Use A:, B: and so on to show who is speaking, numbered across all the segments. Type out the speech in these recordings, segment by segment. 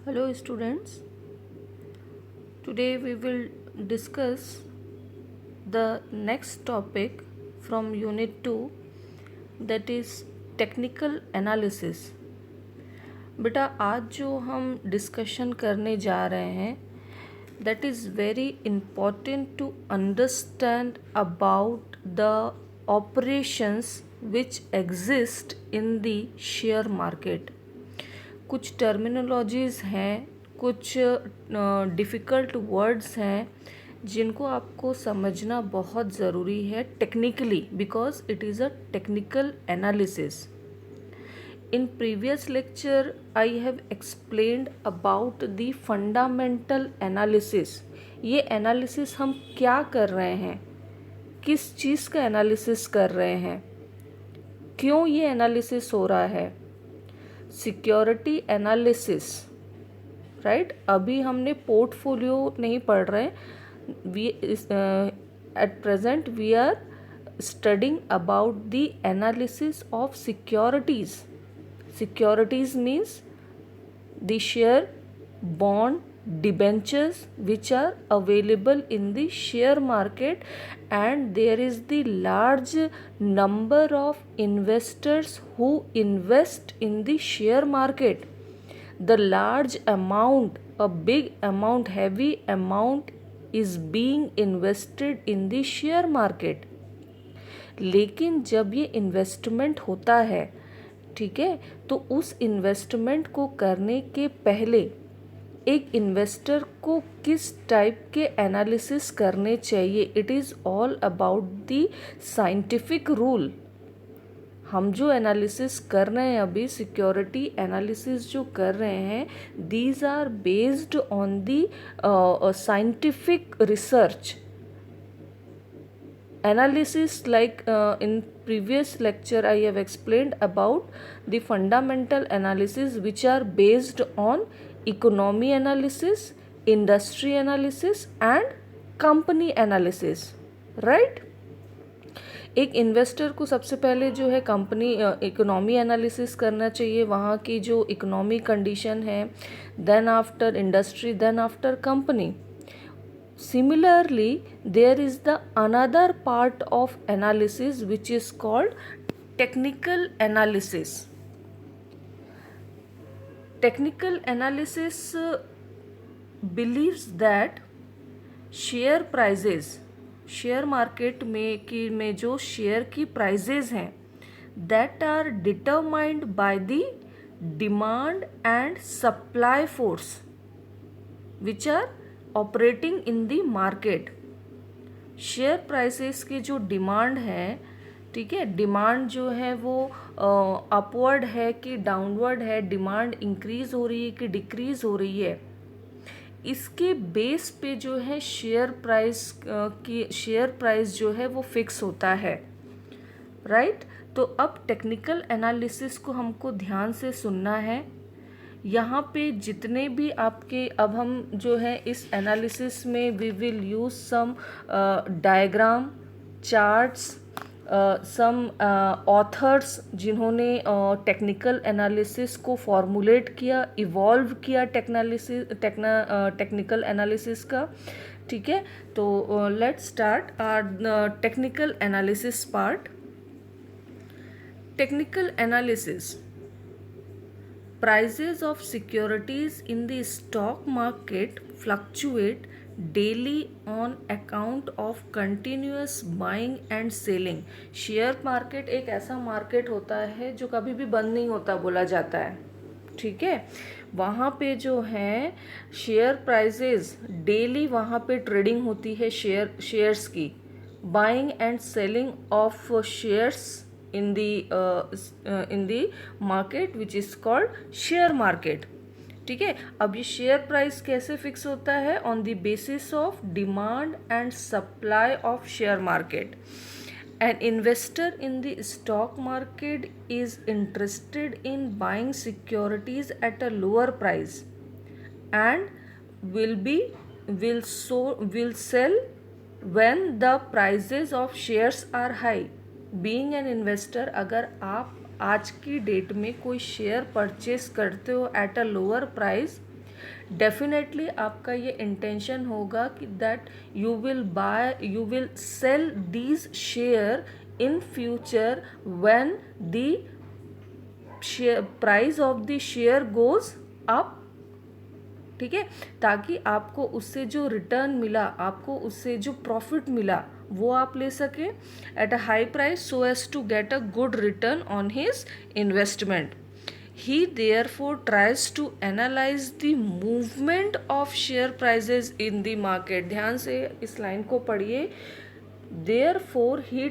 A: Hello students, today we will discuss the next topic from unit 2, that is technical analysis. बेटा आज जो हम discussion करने जा रहे हैं that is very important to understand about the operations which exist in the share market. कुछ terminologies हैं, कुछ डिफ़िकल्ट वर्ड्स हैं जिनको आपको समझना बहुत ज़रूरी है technically, because it is a technical analysis. In previous lecture I have explained about the fundamental analysis. ये एनालिसिस हम क्या कर रहे हैं, किस चीज़ का एनालिसिस कर रहे हैं, क्यों ये एनालिसिस हो रहा है. Security analysis, right. अभी हमने पोर्टफोलियो नहीं पढ़ रहे. We at present we are studying about the analysis of securities. Securities means the share, bond, debentures which are available in the share market, and there is the large number of investors who invest in the share market. The large amount, a big amount, heavy amount is being invested in the share market. लेकिन जब ये investment होता है, ठीक है, तो उस investment को करने के पहले एक इन्वेस्टर को किस टाइप के एनालिसिस करने चाहिए. It is all about the scientific rule. हम जो एनालिसिस कर रहे हैं अभी, सिक्योरिटी एनालिसिस जो कर रहे हैं, these are based on the scientific research. Analysis, like in previous lecture I have explained about the fundamental analysis which are based on economy analysis, industry analysis and company analysis, right. एक investor को सबसे पहले जो है company economy analysis करना चाहिए, वहाँ की जो इकोनॉमी कंडीशन है, then after industry, then after company. Similarly, there is the another part of analysis which is called technical analysis. Technical analysis believes that share prices, share market में जो share की prices हैं, that are determined by the demand and supply force which are operating in the market. Share prices की जो demand है, ठीक है, demand जो है वो अपवर्ड है कि डाउनवर्ड है, डिमांड इंक्रीज हो रही है कि डिक्रीज हो रही है, इसके बेस पे जो है शेयर प्राइस जो है वो फिक्स होता है, राइट. तो अब टेक्निकल एनालिसिस को हमको ध्यान से सुनना है. यहाँ पे जितने भी आपके, अब हम जो है इस एनालिसिस में we will use some diagram, charts, some authors जिन्होंने टेक्निकल एनालिसिस को फॉर्मुलेट किया, इवॉल्व किया टेक्निकल एनालिसिस का, ठीक है. तो let's start our technical analysis part. Technical analysis. Prices of securities in the stock market fluctuate daily on account of continuous buying and selling. Share market एक ऐसा market होता है जो कभी भी बंद नहीं होता बोला जाता है, ठीक है. वहाँ पे जो है शेयर प्राइजेज डेली वहाँ पे ट्रेडिंग होती है शेयर्स की, buying and selling of shares in the market which is called share market, ठीक है. अब ये शेयर प्राइस कैसे फिक्स होता है? On the basis of demand and supply of share market. An investor in the stock market is interested in buying securities at a lower price and will sell when the prices of shares are high. Being an investor, अगर आप आज की date में कोई share purchase करते हो at a lower price, definitely आपका ये इंटेंशन होगा कि that you will sell these share in future when the price of the share goes up, ठीक है, ताकि आपको उससे जो रिटर्न मिला, आपको उससे जो प्रॉफिट मिला वो आप ले सके at a high price so as to get a good return on his investment. He therefore tries to analyze the movement of share prices in the market. ध्यान से इस लाइन को पढ़िए. Therefore he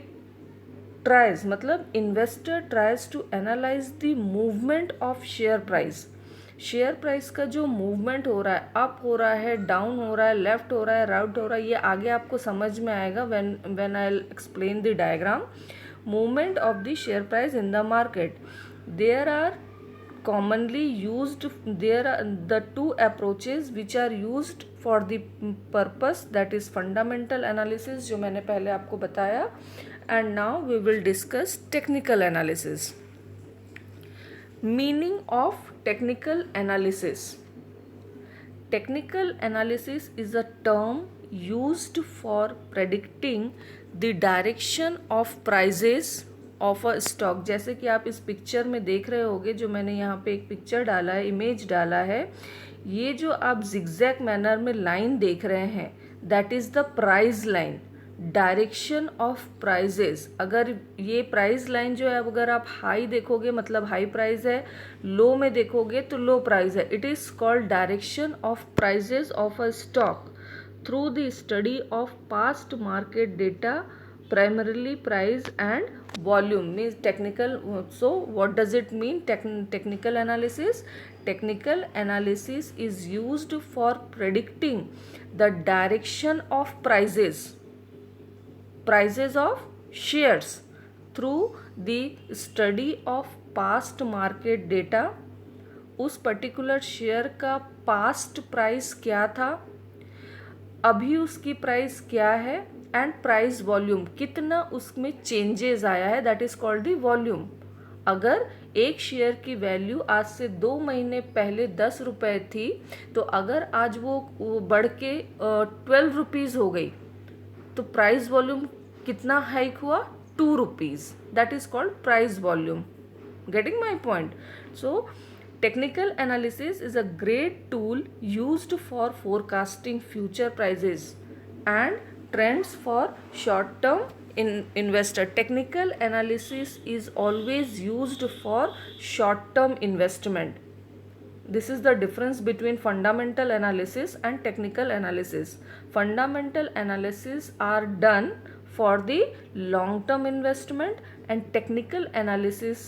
A: tries मतलब investor tries to analyze the movement of share price. Share price का जो movement हो रहा है, अप हो रहा है, डाउन हो रहा है, लेफ्ट हो रहा है, राइट हो रहा है, ये आगे आपको समझ में आएगा when I explain the diagram. Movement of the share price in the market. There are commonly used, there are the two approaches which are used for the purpose, that is fundamental analysis जो मैंने पहले आपको बताया, and now we will discuss technical analysis. Meaning of technical analysis. Technical analysis is a term used for predicting the direction of prices of a stock. जैसे कि आप इस picture में देख रहे होगे, जो मैंने यहाँ पे एक पिक्चर डाला है, इमेज डाला है, ये जो आप जिगजैग मैनर में लाइन देख रहे हैं, that is the price line, direction of prices. अगर ये प्राइस लाइन जो है, अगर आप हाई देखोगे मतलब हाई प्राइस है, लो में देखोगे तो लो प्राइस है. It is called direction of prices of a stock through the study of past market data, primarily price and volume. Means technical. So what does it mean, technical analysis? Technical analysis is used for predicting the direction of prices of shares through the study of past market data. उस particular share का past price क्या था, अभी उसकी price क्या है, and price volume, कितना उसमें चेंजेस आया है, that is called the volume. अगर एक शेयर की वैल्यू आज से 2 महीने पहले 10 रुपये थी, तो अगर आज वो बढ़ के 12 रुपीज़ हो गई, तो प्राइस वॉल्यूम कितना हाइक हुआ, 2 rupees. That is called price volume. Getting my point? So technical analysis is a great tool used for forecasting future prices and trends for short term investor. Technical analysis is always used for short term investment. This is the difference between fundamental analysis and technical analysis. Fundamental analysis are done for the long term investment and technical analysis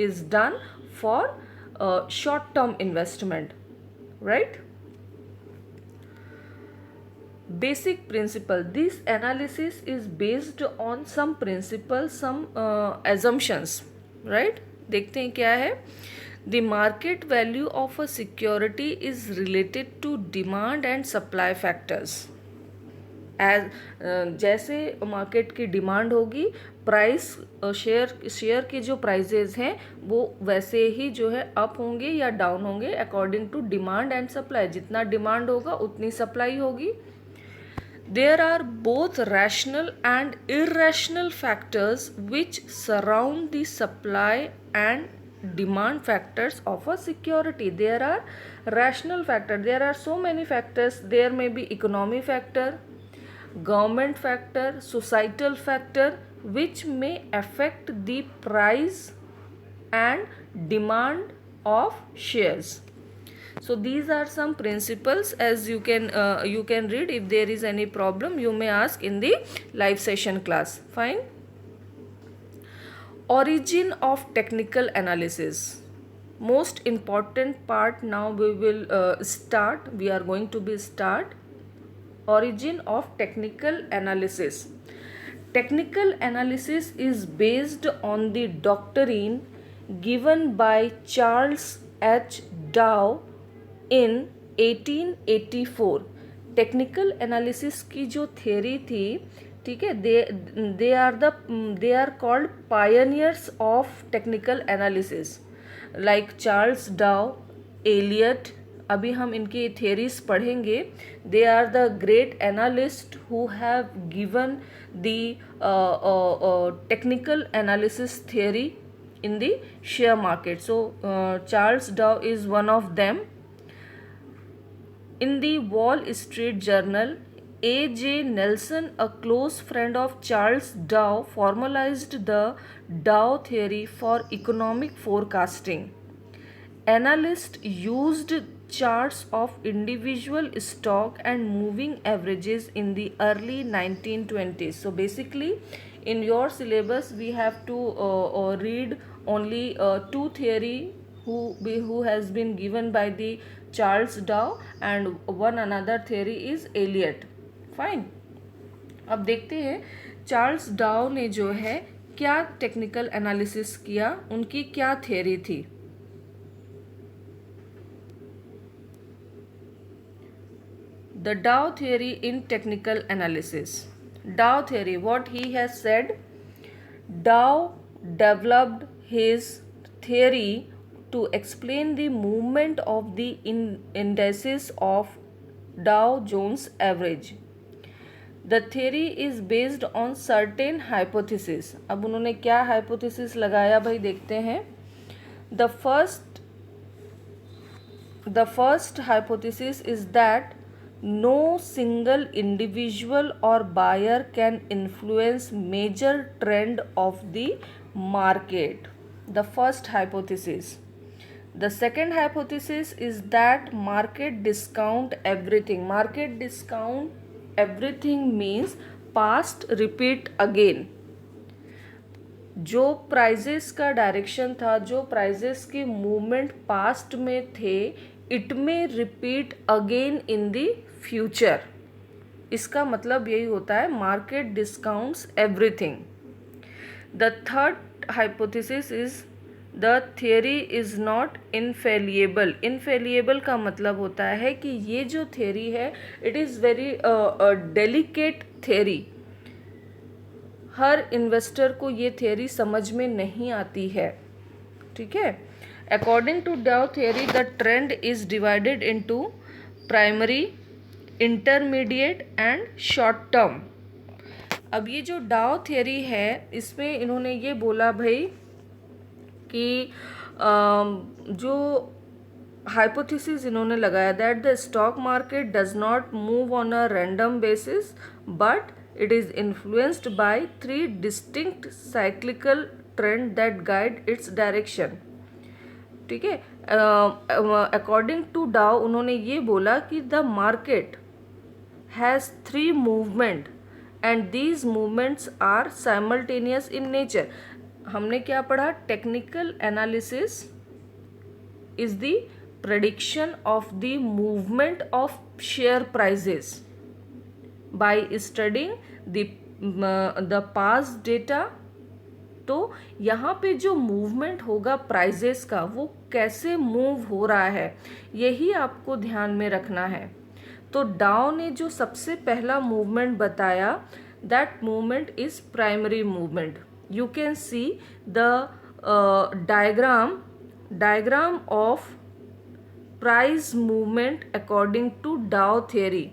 A: is done for short term investment, right? Basic principle. This analysis is based on some principles, some assumptions, right? देखते हैं क्या है. The market value of a security is related to demand and supply factors. जैसे market की demand होगी, price share के जो prizes हैं वो वैसे ही जो है अप होंगे या डाउन होंगे according to demand and supply. जितना डिमांड होगा उतनी सप्लाई होगी. There are both rational and irrational factors which surround the supply and demand factors of a security. There are rational factors. There are so many factors. There may be economy factor, government factor, societal factor, which may affect the price and demand of shares. So these are some principles. As you can read. If there is any problem, you may ask in the live session class. Fine. Origin of technical analysis. Most important part. Now we will start. We are going to be start. Origin of technical analysis. Technical analysis is based on the doctrine given by Charles H. Dow in 1884. Technical analysis की जो theory थी, ठीक है, they are called pioneers of technical analysis, like Charles Dow, Elliott, अभी हम इनकी theories पढ़ेंगे. They are the great analyst who have given the technical analysis theory in the share market. So Charles Dow is one of them. In the Wall Street Journal, A.J. Nelson, a close friend of Charles Dow, formalized the Dow theory for economic forecasting. Analysts used charts of individual stock and moving averages in the early 1920s. So basically in your syllabus we have to read only two theory who has been given by the Charles Dow, and one another theory is Elliot. Fine. अब देखते हैं Charles डाउ ने जो है क्या technical analysis किया, उनकी क्या थियरी थी. The Dow theory in technical analysis. Dow theory, what he has said, Dow developed his theory to explain the movement of the indices of Dow Jones average. The theory is based on certain hypotheses. अब उन्होंने क्या hypothesis लगाया भाई देखते हैं. The first hypothesis is that no single individual or buyer can influence major trend of the market. The first hypothesis. The second hypothesis is that market discount everything. Market discount everything means past repeat again. जो prices का direction था, जो prices के movement past में थे, it may repeat again in the future. इसका मतलब यही होता है market discounts everything. The third hypothesis is the theory is not infallible. Infallible का मतलब होता है कि ये जो थियरी है it is very delicate theory. हर इन्वेस्टर को ये थियरी समझ में नहीं आती है. ठीक है. According to Dow theory the trend is divided into primary, intermediate and short term. अब ये जो डाउ थियरी है इसमें इन्होंने ये बोला भाई कि जो हाइपोथेसिस इन्होंने लगाया that the stock market does not move on a random basis but it is influenced by three distinct cyclical trend that guide its direction. ठीक है. अकॉर्डिंग टू डाउ उन्होंने ये बोला कि the market has three movement and these movements are simultaneous in nature. हमने क्या पढ़ा? Technical analysis is the prediction of the movement of share prices by studying the past data. तो यहाँ पे जो मूवमेंट होगा प्राइजेस का वो कैसे मूव हो रहा है यही आपको ध्यान में रखना है. तो डाउ ने जो सबसे पहला मूवमेंट बताया that movement is primary movement. You can see the diagram of price movement according to Dow theory.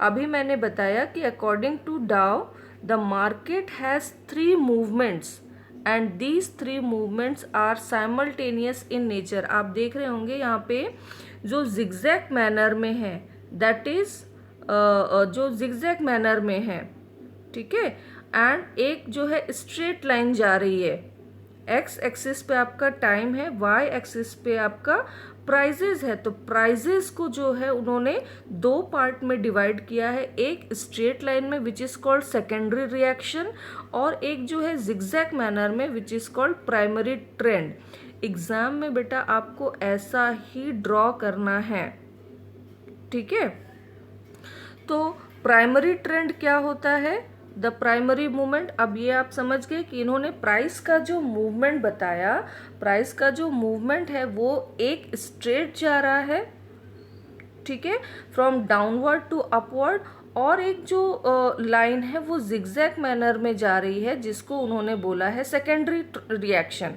A: अभी मैंने बताया कि according to Dow the market has three movements and these three movements are simultaneous in nature. आप देख रहे होंगे यहाँ पे जो जिगजैग मैनर में है दैट इज जो जिगजैग मैनर में है. ठीक है. एंड एक जो है स्ट्रेट लाइन जा रही है. एक्स एक्सिस पे आपका टाइम है, वाई एक्सिस पे आपका प्राइजेज है. तो प्राइजेज को जो है उन्होंने दो पार्ट में डिवाइड किया है. एक स्ट्रेट लाइन में which is called secondary reaction और एक जो है जिगजैग मैनर में which is called primary trend. Exam में बेटा आपको ऐसा ही ड्रॉ करना है. ठीक है. तो प्राइमरी ट्रेंड क्या होता है? The primary movement. अब ये आप समझ गए कि इन्होंने प्राइस का जो मूवमेंट बताया, प्राइस का जो मूवमेंट है वो एक स्ट्रेट जा रहा है. ठीक है. From downward to upward. और एक जो लाइन है वो जिगजैग मैनर में जा रही है जिसको उन्होंने बोला है सेकेंडरी रिएक्शन.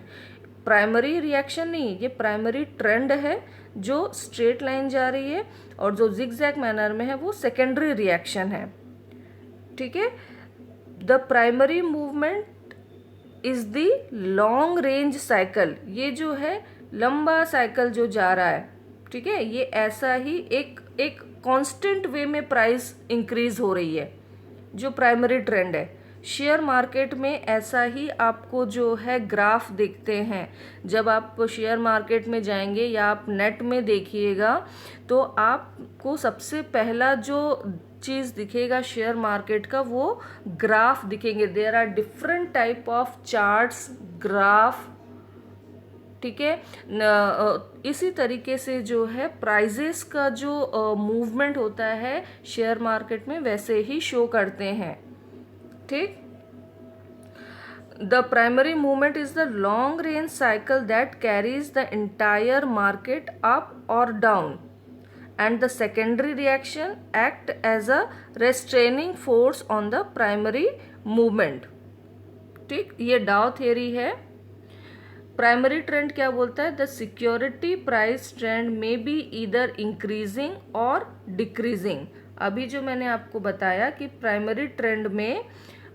A: प्राइमरी रिएक्शन नहीं, ये प्राइमरी ट्रेंड है जो स्ट्रेट लाइन जा रही है, और जो जिगजैग मैनर में है वो सेकेंडरी रिएक्शन है। ठीक है, the primary movement is the long range cycle, ये जो है लंबा साइकिल जो जा रहा है, ठीक है, ये ऐसा ही एक कांस्टेंट वे में प्राइस इंक्रीज हो रही है, जो प्राइमरी ट्रेंड है। शेयर मार्केट में ऐसा ही आपको जो है ग्राफ दिखते हैं। जब आप शेयर मार्केट में जाएंगे या आप नेट में देखिएगा तो आपको सबसे पहला जो चीज़ दिखेगा शेयर मार्केट का, वो ग्राफ दिखेंगे। There are different type of charts, graph, ठीक है। इसी तरीके से जो है प्राइजेस का जो मूवमेंट होता है शेयर मार्केट में वैसे ही शो करते हैं, ठीक। The primary movement is the long range cycle that carries the entire market up और down, and the secondary reaction act as a restraining force on the primary movement, ठीक। ये डाउ theory है। प्राइमरी ट्रेंड क्या बोलता है? The security price trend में be either increasing और डिक्रीजिंग। अभी जो मैंने आपको बताया कि प्राइमरी ट्रेंड में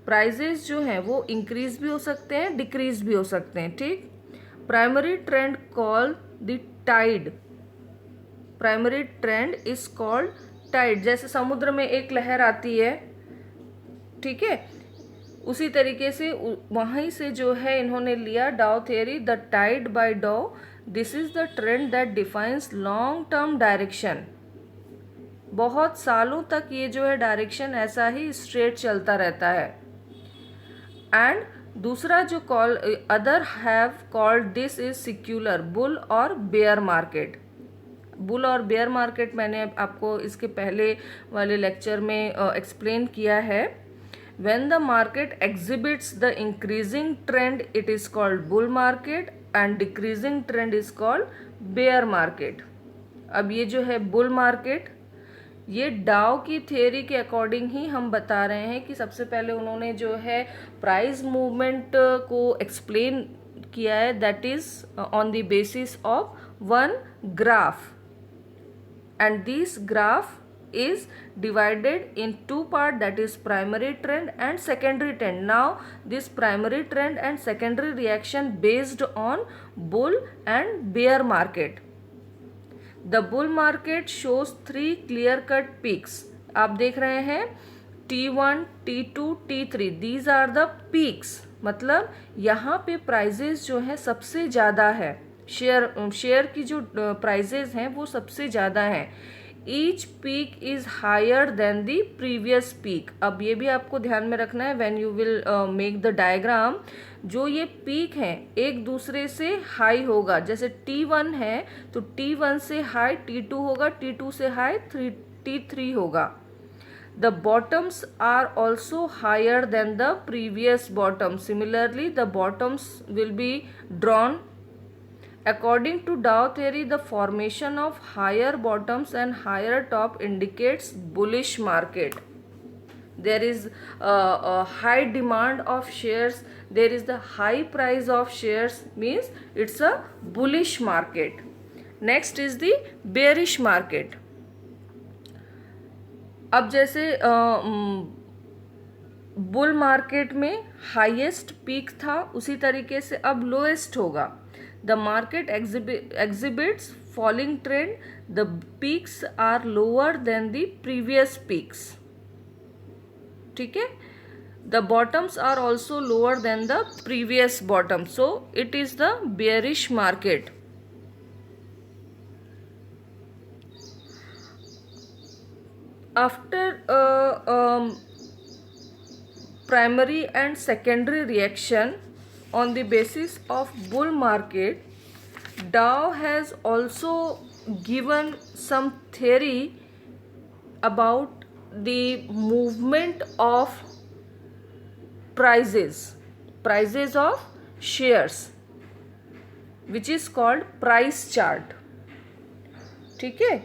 A: प्राइजेस जो हैं वो इंक्रीज भी हो सकते हैं, डिक्रीज भी हो सकते हैं, ठीक। Primary trend call the tide, primary trend is called tide. जैसे समुद्र में एक लहर आती है, ठीक है, उसी तरीके से वहीं से जो है इन्होंने लिया Dow theory, the tide by Dow, this is the trend that defines long term direction. बहुत सालों तक ये जो है डायरेक्शन ऐसा ही स्ट्रेट चलता रहता है। एंड दूसरा जो call other have called this is secular bull और बेयर मार्केट। बुल और बेयर मार्केट मैंने आपको इसके पहले वाले लेक्चर में एक्सप्लेन किया है। When the market exhibits the increasing trend, it is called bull market and decreasing trend is called bear market. अब ये जो है bull market, ये डाउ की थ्योरी के अकॉर्डिंग ही हम बता रहे हैं कि सबसे पहले उन्होंने जो है प्राइस मूवमेंट को एक्सप्लेन किया है, that is on the basis of one graph, and this graph is divided in two part, that is primary trend and secondary trend. Now this primary trend and secondary reaction based on bull and bear market. The bull market shows three clear cut peaks. आप देख रहे हैं T1, T2, T3, these are the peaks, मतलब यहाँ पे prices जो है सबसे ज़्यादा है, शेयर की जो प्राइजेस हैं वो सबसे ज़्यादा हैं। Each peak is higher than the previous peak. अब ये भी आपको ध्यान में रखना है when you will make the diagram, जो ये पीक हैं एक दूसरे से हाई होगा। जैसे T1 है तो T1 से हाई T2 होगा, T2 से हाई T3 होगा। The bottoms are also higher than the previous bottom. Similarly, the bottoms will be drawn. According to Dow theory, the formation of higher bottoms and higher top indicates bullish market. There is a high demand of shares. There is the high price of shares, means it's a bullish market. Next is the bearish market. अब जैसे bull market में highest peak था, उसी तरीके से अब lowest होगा। The market exhibits falling trend, the peaks are lower than the previous peaks, ठीक है। The bottoms are also lower than the previous bottom, so it is the bearish market. After primary and secondary reaction on the basis of bull market, Dow has also given some theory about the movement of prices of shares, which is called price chart, ठीक है।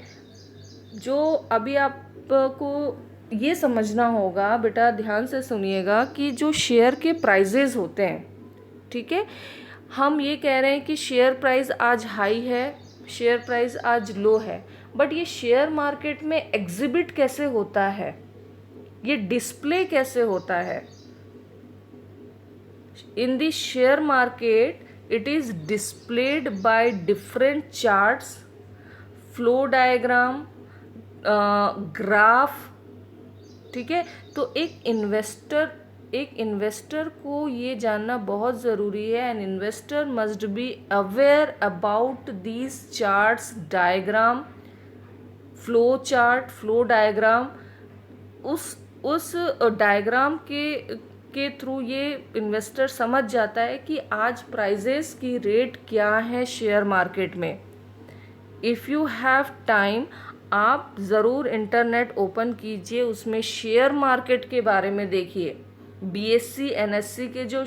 A: जो अभी आपको ये समझना होगा, बेटा ध्यान से सुनिएगा, कि जो शेयर के प्राइजेज होते हैं, ठीक है, हम ये कह रहे हैं कि शेयर प्राइस आज हाई है, शेयर प्राइस आज लो है, बट ये शेयर मार्केट में एग्जिबिट कैसे होता है, ये डिस्प्ले कैसे होता है? In the share market it is displayed by different charts, flow diagram, graph, ठीक है। तो एक इन्वेस्टर को ये जानना बहुत ज़रूरी है, an investor must be aware about these charts, diagram, flow diagram. उस डायग्राम के थ्रू ये इन्वेस्टर समझ जाता है कि आज प्राइजेस की रेट क्या है शेयर मार्केट में। इफ़ यू हैव टाइम, आप ज़रूर इंटरनेट ओपन कीजिए, उसमें शेयर मार्केट के बारे में देखिए। बीएससी एनएससी के जो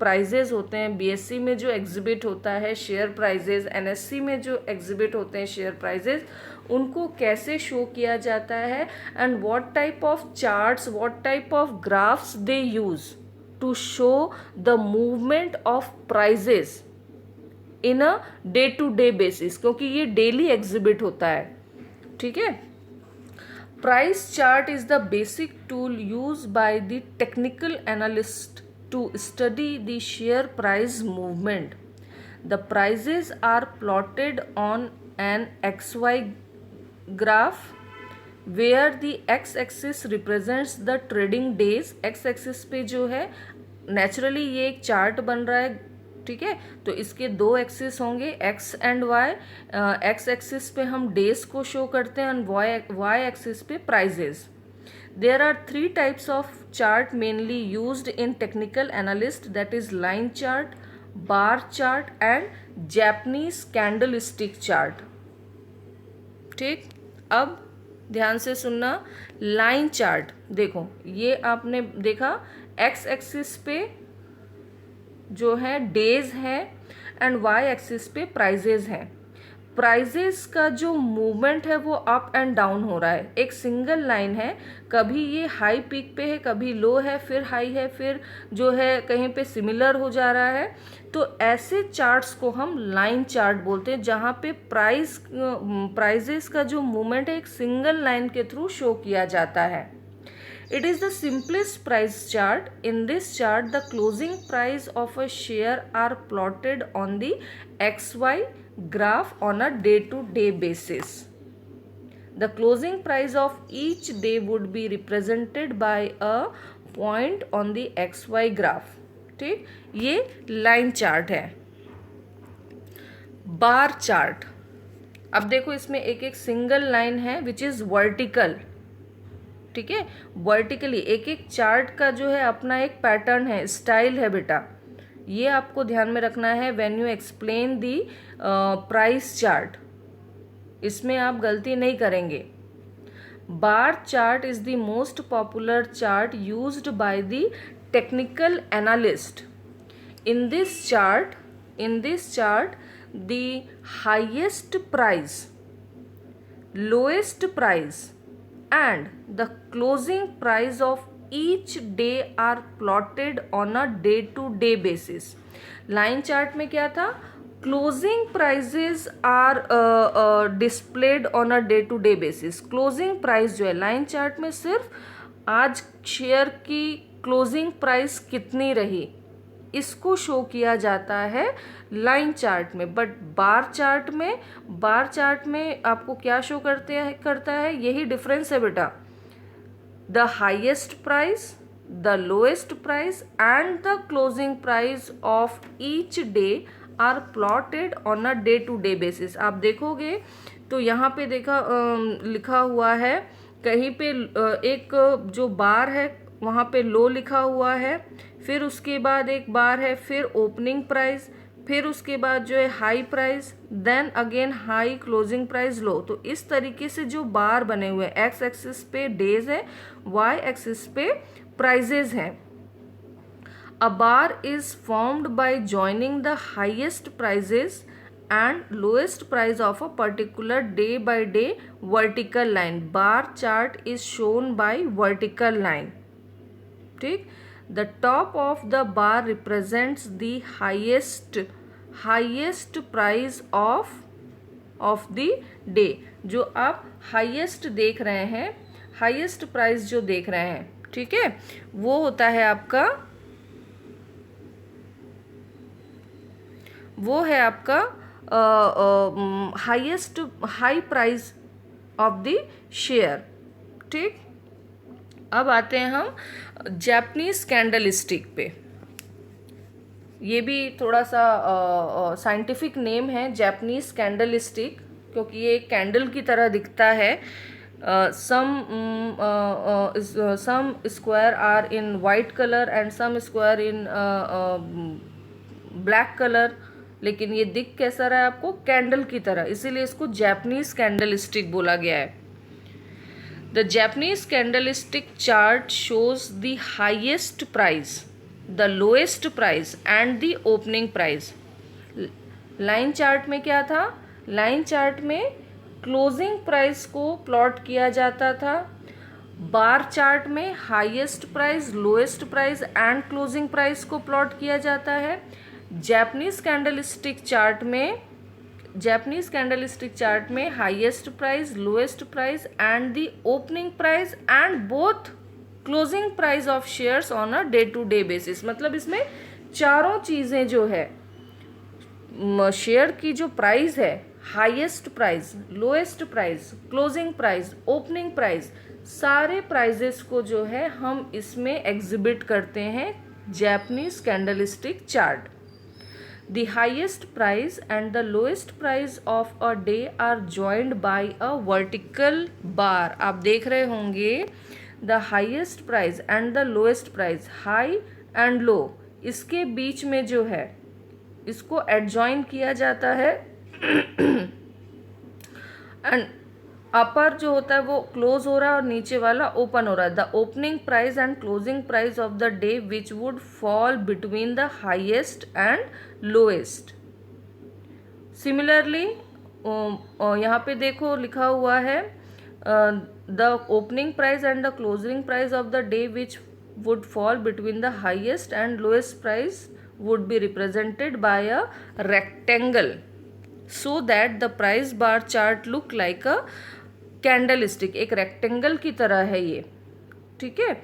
A: प्राइजेज होते हैं, बीएससी में जो एग्जिबिट होता है शेयर प्राइजेज, एनएससी में जो एग्जिबिट होते हैं शेयर प्राइजेज, उनको कैसे शो किया जाता है, and what type of charts, what type of graphs they use to show the movement of prices in a day to day basis, क्योंकि ये डेली एग्जिबिट होता है, ठीक है। Price chart is the basic tool used by the technical analyst to study the share price movement. The prices are plotted on an XY graph where the x-axis represents the trading days. x-axis पे जो है naturally ये एक chart बन रहा है, ठीक है। तो इसके दो एक्सिस होंगे, X and Y. X axis पे हम डेज को शो करते हैं और वाई एक्सिस पे prices. There are 3 types of chart mainly used in technical analyst, that is line chart, bar chart and Japanese candlestick chart, ठीक। अब ध्यान से सुनना, लाइन चार्ट देखो, ये आपने देखा एक्स एक्सिस पे जो है डेज है एंड वाई एक्सिस पे प्राइजेज हैं। प्राइजेस का जो मूवमेंट है वो अप एंड डाउन हो रहा है, एक सिंगल लाइन है, कभी ये हाई पीक पे है, कभी लो है, फिर हाई है, फिर जो है कहीं पे सिमिलर हो जा रहा है। तो ऐसे चार्ट्स को हम लाइन चार्ट बोलते हैं, जहाँ पे प्राइजेस का जो मूवमेंट है एक सिंगल लाइन के थ्रू शो किया जाता है। It is the simplest price chart. In this chart, the closing price of a share are plotted on the XY graph on a day-to-day basis. The closing price of each day would be represented by a point on the XY graph. ठीक, ये line chart है। Bar chart, अब देखो इसमें एक एक single line है which is vertical, ठीक है। वर्टिकली एक एक चार्ट का जो है अपना एक पैटर्न है, स्टाइल है बेटा, ये आपको ध्यान में रखना है when you explain the price chart, इसमें आप गलती नहीं करेंगे। बार chart is the most popular chart used by the technical analyst. In this chart the highest price, lowest price and the closing price of each day are plotted on a day to day basis. Line chart में क्या था, closing prices are displayed on a day to day basis. Closing price जो है line chart में सिर्फ आज share की closing price कितनी रही, इसको शो किया जाता है लाइन चार्ट में। बट बार चार्ट में आपको क्या शो करता है, यही डिफरेंस है बेटा। The highest price, the lowest price and the closing price of each day are plotted on a day to day basis. आप देखोगे तो यहाँ पे लिखा हुआ है, कहीं पे एक जो बार है वहाँ पे लो लिखा हुआ है, फिर उसके बाद एक बार है, फिर ओपनिंग प्राइस, फिर उसके बाद जो है high price, then again high, closing price, low. तो इस तरीके से जो बार बने हुए हैं, एक्स एक्सिस पे डेज है, वाई एक्सिस पे प्राइजेज हैं। A bar is formed by joining the highest prices and lowest price of a particular day by day vertical line. Bar chart is shown by vertical line, ठीक। The top of the bar represents the highest price of of the day, जो आप highest देख रहे हैं, highest price जो देख रहे हैं, ठीक है, वो होता है आपका, वो है आपका highest high price of the share. ठीक, अब आते हैं हम जापानीज कैंडलस्टिक पे। ये भी थोड़ा सा साइंटिफिक नेम है, जापानीज कैंडलस्टिक, क्योंकि ये कैंडल की तरह दिखता है। some square are in white color and some square in black color, लेकिन ये दिख कैसा रहा है आपको, कैंडल की तरह, इसीलिए इसको जापानीज कैंडलस्टिक बोला गया है। The Japanese candlestick chart shows the highest price, the lowest price and the opening price. Line chart में क्या था, लाइन चार्ट में क्लोजिंग प्राइस को प्लॉट किया जाता था, बार चार्ट में highest price, lowest price and closing price को प्लॉट किया जाता है। जापानीज कैंडलस्टिक चार्ट में, जापानीज कैंडलस्टिक चार्ट में highest price, lowest price and the opening price and both closing price of shares on a day to day basis. मतलब इसमें चारों चीज़ें जो है, शेयर की जो प्राइस है, highest price, lowest price, closing price, opening price, सारे प्राइजेस को जो है हम इसमें एग्जिबिट करते हैं Japanese candlestick chart. The highest price and the lowest price of a day are joined by a vertical bar। आप देख रहे होंगे the highest price and the lowest price, high and low, इसके बीच में जो है इसको एडजॉइन किया जाता है एंड अपर जो होता है वो क्लोज हो रहा है और नीचे वाला ओपन हो रहा है। The opening price and closing price of the day which would fall between the highest and lowest. Similarly यहाँ पे देखो लिखा हुआ है the opening price and the closing price of the day which would fall between the highest and lowest price would be represented by a rectangle so that the price bar chart look like a candlestick। एक rectangle की तरह है ये, ठीक है।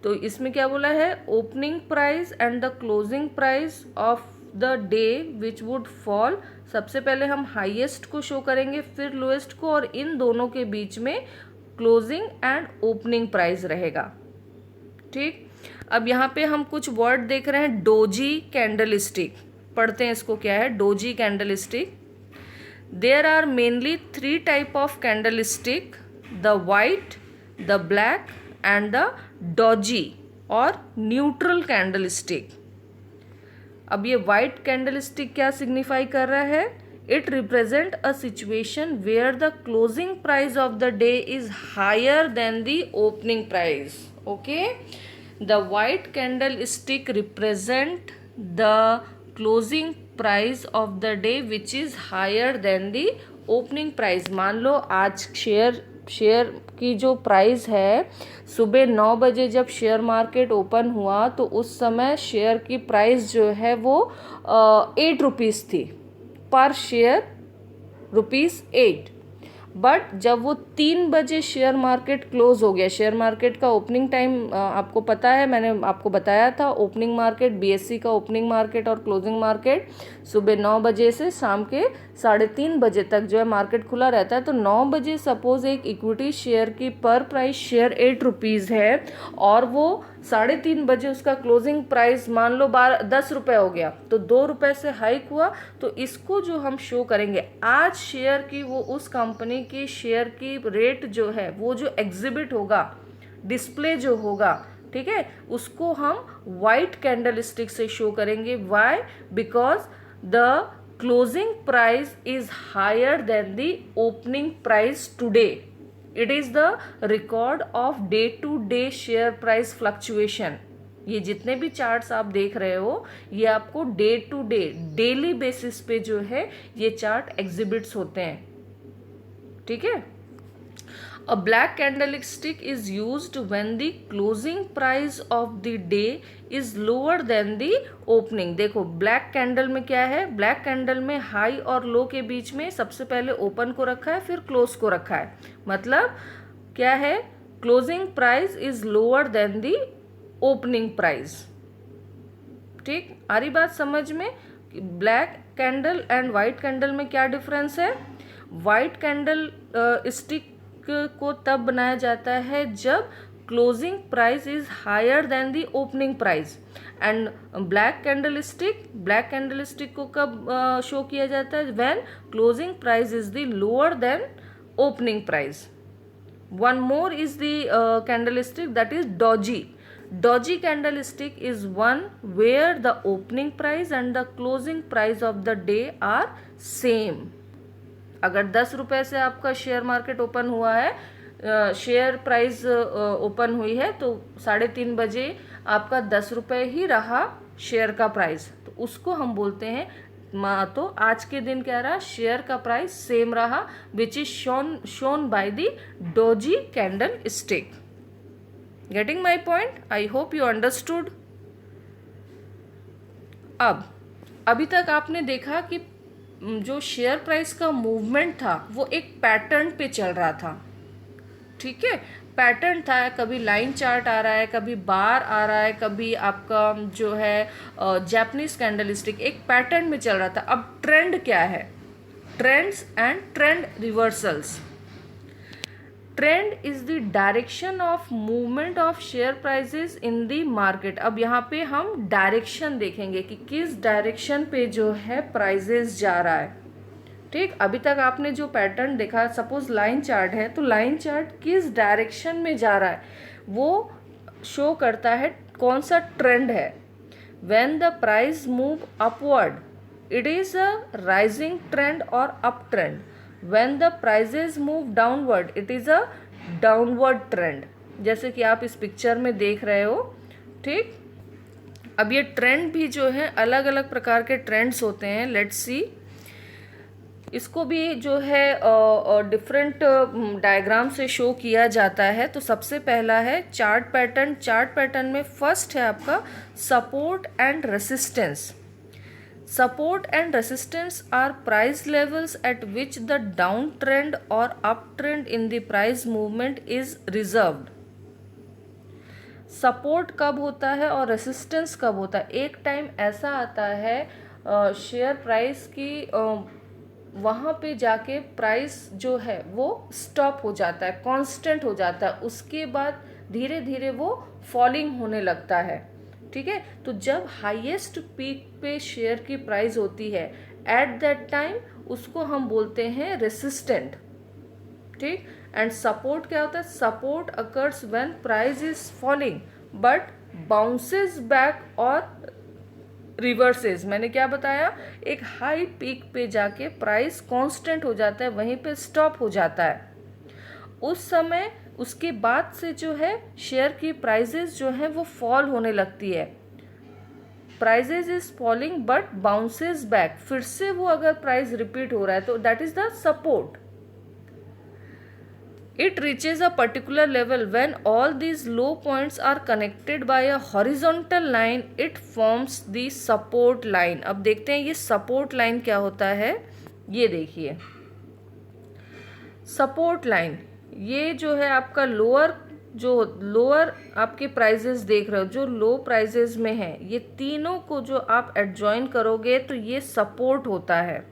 A: तो इसमें क्या बोला है, opening price and the closing price of the day which would fall, सबसे पहले हम हाईएस्ट को शो करेंगे, फिर लोएस्ट को, और इन दोनों के बीच में क्लोजिंग एंड ओपनिंग प्राइस रहेगा। ठीक, अब यहाँ पे हम कुछ वर्ड देख रहे हैं, डोजी कैंडलस्टिक, पढ़ते हैं इसको क्या है, doji candlestick. There are mainly 3 type of candlestick, the white, the black and the doji और न्यूट्रल कैंडलस्टिक। अब ये वाइट कैंडलस्टिक क्या सिग्निफाई कर रहा है, it represent a situation where the closing price of the day is higher than the opening price. Okay, the white candlestick represent the closing price of the day which is higher than the opening price। मान लो आज share की जो price है, सुबह 9 बजे जब share market open हुआ तो उस समय शेयर की प्राइस जो है वो 8 रुपीज़ थी, पर शेयर ₹8। बट जब वो 3 बजे शेयर मार्केट क्लोज हो गया, शेयर मार्केट का ओपनिंग टाइम आपको पता है, मैंने आपको बताया था, ओपनिंग मार्केट, बीएससी का ओपनिंग मार्केट और क्लोजिंग मार्केट सुबह 9 बजे से शाम के 3:30 बजे तक जो है मार्केट खुला रहता है। तो 9 बजे सपोज एक इक्विटी शेयर की पर प्राइस शेयर 8 रुपीज़ है और वो 3:30 बजे उसका क्लोजिंग प्राइस मान लो 10 रुपये हो गया, तो 2 रुपये से हाइक हुआ। तो इसको जो हम शो करेंगे आज शेयर की, वो उस कंपनी की शेयर की रेट जो है वो जो एग्जिबिट होगा, डिस्प्ले जो होगा, ठीक है, उसको हम वाइट कैंडलस्टिक से शो करेंगे। Why? Because the closing price is higher than the opening price today. It is the record of day to day share price fluctuation. ये जितने भी चार्ट्स आप देख रहे हो, ये आपको day to day, daily basis पे जो है ये चार्ट एग्जिबिट्स होते हैं, ठीक है। A black candlestick is used when the closing price of the day is lower than the opening. देखो ब्लैक कैंडल में क्या है, ब्लैक कैंडल में हाई और लो के बीच में सबसे पहले ओपन को रखा है, फिर क्लोज को रखा है. मतलब क्या है, closing price is lower than the opening price. ठीक, आ रही बात समझ में? Black candle and white candle में क्या डिफरेंस है? वाइट कैंडल स्टिक को तब बनाया जाता है जब closing price is higher than the opening price. And black candlestick को कब शो किया जाता है? When closing price is the lower than opening price. One more is the candlestick, that is doji. Doji candlestick is one where the opening price and the closing price of the day are same. अगर 10 रुपये से आपका share market open हुआ है, share price open हुई है, तो 3:30 बजे आपका 10 रुपये ही रहा शेयर का प्राइस, तो उसको हम बोलते हैं. तो आज के दिन क्या रहा? शेयर का प्राइस सेम रहा, which is shown by the doji candle stick. Getting my point? I hope you understood. अभी तक आपने देखा कि जो शेयर प्राइस का मूवमेंट था वो एक पैटर्न पे चल रहा था. ठीक है, पैटर्न था. कभी लाइन चार्ट आ रहा है, कभी बार आ रहा है, कभी आपका जो है जापानीज कैंडलस्टिक, एक पैटर्न में चल रहा था. अब ट्रेंड क्या है? Trends and trend reversals. Trend is the direction of movement of share prices in the market. अब यहाँ पे हम डायरेक्शन देखेंगे कि किस डायरेक्शन पे जो है प्राइजेस जा रहा है. ठीक, अभी तक आपने जो पैटर्न देखा, सपोज लाइन चार्ट है, तो लाइन चार्ट किस डायरेक्शन में जा रहा है वो शो करता है कौन सा ट्रेंड है. When the price move upward it is a rising trend और up trend. When the prices move downward, it is a downward trend. जैसे कि आप इस पिक्चर में देख रहे हो. ठीक, अब ये ट्रेंड भी जो है अलग अलग प्रकार के ट्रेंड्स होते हैं. लेट्स सी, इसको भी जो है डिफरेंट डायग्राम से शो किया जाता है. तो सबसे पहला है चार्ट पैटर्न. चार्ट पैटर्न में फर्स्ट है आपका support and resistance. Support and resistance are price levels at which the downtrend or uptrend in the price movement is reserved. Support कब होता है और रेसिस्टेंस कब होता है? एक टाइम ऐसा आता है शेयर प्राइस की वहाँ पे जाके प्राइस जो है वो स्टॉप हो जाता है, कांस्टेंट हो जाता है, उसके बाद धीरे धीरे वो फॉलिंग होने लगता है. ठीक है, तो जब हाईएस्ट पीक पे शेयर की प्राइस होती है एट दैट टाइम उसको हम बोलते हैं रेसिस्टेंट. ठीक, एंड सपोर्ट क्या होता है? Support occurs when price is falling but bounces back और रिवर्सेस. मैंने क्या बताया? एक हाई पीक पे जाके प्राइस कांस्टेंट हो जाता है, वहीं पे स्टॉप हो जाता है. उस समय उसके बाद से जो है शेयर की प्राइजेस जो है वो फॉल होने लगती है. Prices is falling but bounces back. फिर से वो अगर प्राइस रिपीट हो रहा है तो that is the support. It reaches a particular level when all these low points are connected by a horizontal line. It forms the support line. अब देखते हैं ये सपोर्ट लाइन क्या होता है. ये देखिए सपोर्ट लाइन, ये जो है आपका लोअर आपके प्राइजेस देख रहे हो जो लो प्राइजेस में है, ये तीनों को जो आप एडजॉइन करोगे तो ये सपोर्ट होता है.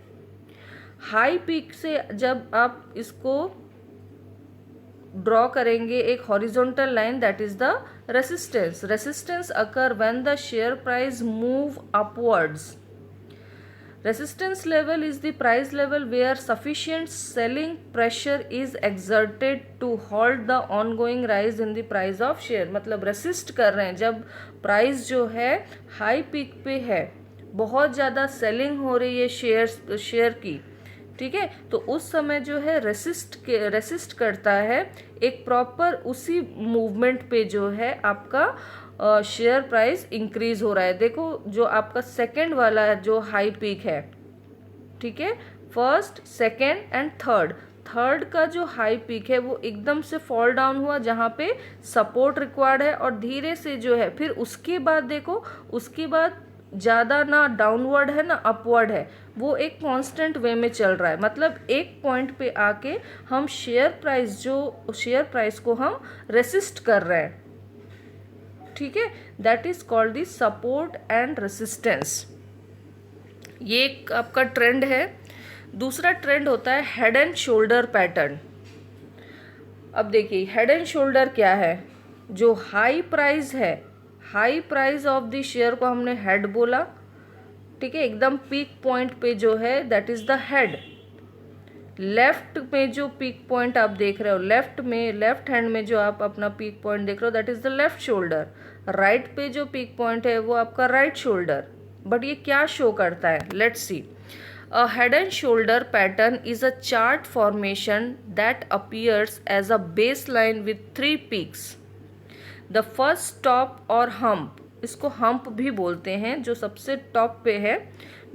A: हाई पीक से जब आप इसको ड्रॉ करेंगे एक horizontal line, that is the resistance. Resistance occur when the share price move upwards. Resistance level is the price level where sufficient selling pressure is exerted to halt the ongoing rise in the price of share. मतलब resist कर रहे हैं जब price जो है high peak पे है, बहुत ज़्यादा सेलिंग हो रही है शेयर की. ठीक है, तो उस समय जो है रेसिस्ट करता है एक प्रॉपर उसी मूवमेंट पे जो है आपका शेयर प्राइस इंक्रीज हो रहा है. देखो जो आपका सेकंड वाला जो हाई पीक है, ठीक है, first second and third, third का जो हाई पीक है वो एकदम से फॉल डाउन हुआ जहाँ पे सपोर्ट रिक्वायर्ड है, और धीरे से जो है फिर उसके बाद देखो, उसके बाद ज़्यादा ना डाउनवर्ड है ना अपवर्ड है, वो एक कांस्टेंट वे में चल रहा है। मतलब एक पॉइंट पे आके हम शेयर प्राइस को हम रेसिस्ट कर रहे हैं, ठीक है। That is called the support and resistance. ये एक आपका ट्रेंड है। दूसरा ट्रेंड होता है हेड एंड शोल्डर पैटर्न। अब देखिए हेड एंड शोल्डर क्या है, जो हाई प्राइस है, high price of the share को हमने हेड बोला, ठीक है। एकदम पीक पॉइंट पे जो है that is the head. Left में जो पीक पॉइंट आप देख रहे हो, लेफ्ट हैंड में जो आप अपना पीक पॉइंट देख रहे हो that is the left shoulder. Right पे जो पीक पॉइंट है वो आपका राइट शोल्डर। बट ये क्या शो करता है, let's see. A head and shoulder pattern is a chart formation that appears as a baseline with three peaks. The first top और hump, इसको hump भी बोलते हैं, जो सबसे टॉप पे है,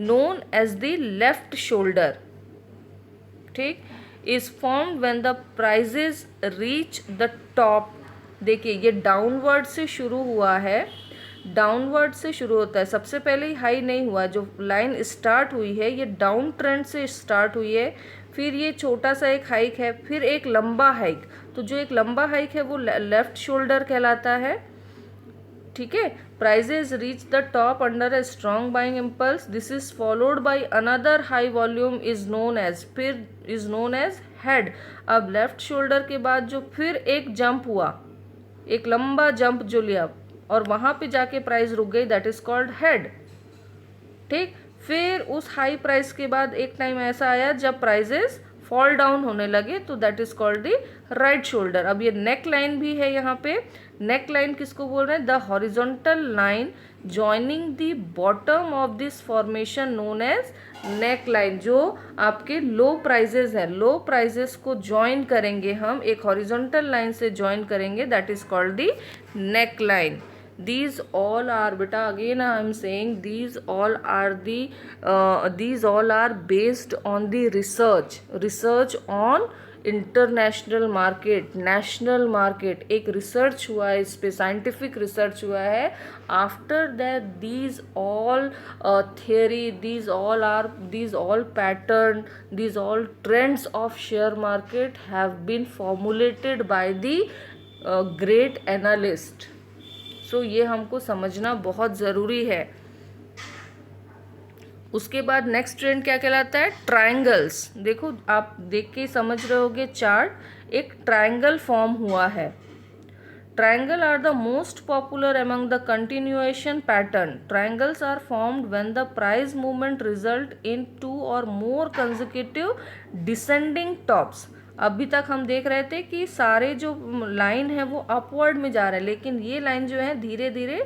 A: known as the left shoulder, ठीक, is formed when the prices reach the top। देखिए ये डाउनवर्ड से शुरू हुआ है, डाउनवर्ड से शुरू होता है, सबसे पहले ही हाई नहीं हुआ। जो लाइन स्टार्ट हुई है ये डाउन ट्रेंड से स्टार्ट हुई है, फिर ये छोटा सा एक हाइक है, फिर एक लंबा हाइक। तो जो एक लंबा हाइक है वो लेफ्ट शोल्डर कहलाता है, ठीक है। Prices reach the top under a strong buying impulse, this is followed by another high volume is known as head. अब लेफ्ट शोल्डर के बाद जो फिर एक जंप हुआ, एक लंबा जंप जो लिया और वहां पे जाके प्राइस रुक गई, दैट इज कॉल्ड हेड, ठीक। फिर उस हाई प्राइस के बाद एक टाइम ऐसा आया जब प्राइजेस फॉल डाउन होने लगे, तो that is called the right shoulder. अब ये नेक लाइन भी है यहाँ पे। नेक लाइन किसको बोल रहे हैं, the horizontal line joining the bottom of this formation known as neck line. जो आपके लो प्राइजेस है, लो प्राइजेस को ज्वाइन करेंगे हम, एक हॉरिजॉन्टल लाइन से ज्वाइन करेंगे, that is called the neck line. These all are, beta, again I am saying these all are based on the research on international market, national market. एक research हुआ है इस पे, साइंटिफिक रिसर्च हुआ है। After that these all theory, these all pattern, these all trends of share market have been formulated by the great analyst। सो ये हमको समझना बहुत ज़रूरी है। उसके बाद नेक्स्ट ट्रेंड क्या कहलाता है, ट्रायंगल्स। देखो आप देख के समझ रहे होगे चार्ट, एक ट्रायंगल फॉर्म हुआ है। Triangle are the most popular among the continuation pattern. Triangles are formed when the price movement result in 2 or more consecutive descending tops. अभी तक हम देख रहे थे कि सारे जो लाइन है वो अपवर्ड में जा रहे हैं, लेकिन ये लाइन जो है धीरे धीरे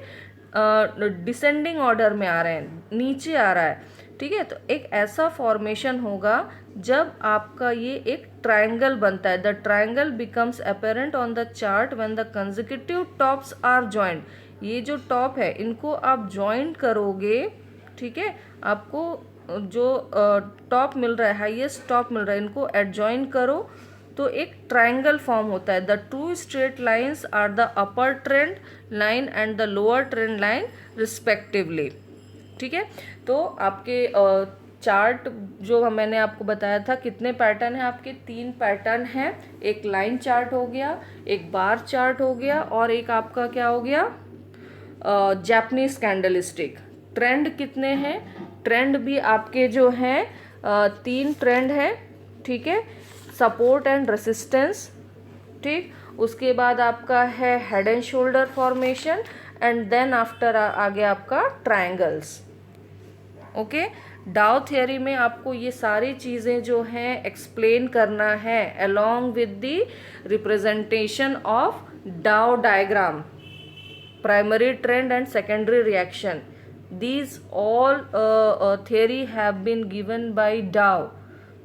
A: डिसेंडिंग ऑर्डर में आ रहे हैं, नीचे आ रहा है, ठीक है। तो एक ऐसा फॉर्मेशन होगा जब आपका ये एक ट्रायंगल बनता है। The triangle becomes apparent on the chart when the consecutive tops are joint. ये जो टॉप है इनको आप जॉइंट करोगे, ठीक है, आपको जो टॉप मिल रहा है, हाईएस्ट टॉप मिल रहा है, इनको एडजॉइन करो तो एक ट्रायंगल फॉर्म होता है। The two straight lines are the upper trend line and the lower trend line respectively, ठीक है। तो आपके चार्ट जो मैंने आपको बताया था, कितने पैटर्न हैं आपके, 3 पैटर्न हैं। एक लाइन चार्ट हो गया, एक बार चार्ट हो गया, और एक आपका क्या हो गया, जापानीज कैंडलस्टिक। ट्रेंड कितने हैं, ट्रेंड भी आपके जो हैं 3 ट्रेंड है, ठीक है। सपोर्ट एंड रेसिस्टेंस, ठीक। उसके बाद आपका है head and shoulder formation, and then after आ गया आपका ट्रायंगल्स, ओके। डाउ थियरी में आपको ये सारी चीज़ें जो हैं एक्सप्लेन करना है along with the representation of Dow diagram, primary trend and secondary reaction. These all theory have been given by Dow।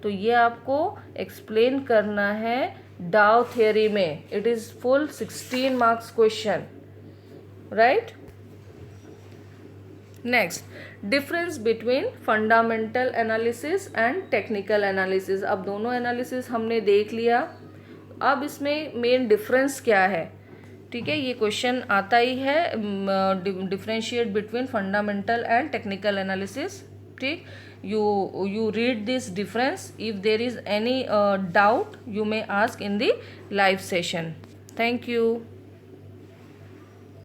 A: तो ये आपको एक्सप्लेन करना है डाउ थियरी में। It is full 16 marks question, right. Next, difference between fundamental analysis and technical analysis. अब दोनों analysis हमने देख लिया, अब इसमें मेन डिफरेंस क्या है। ठीक है, ये क्वेश्चन आता ही है, differentiate between fundamental and technical analysis. ठीक, you read this difference. If there is any doubt, you may ask in the live session. Thank you.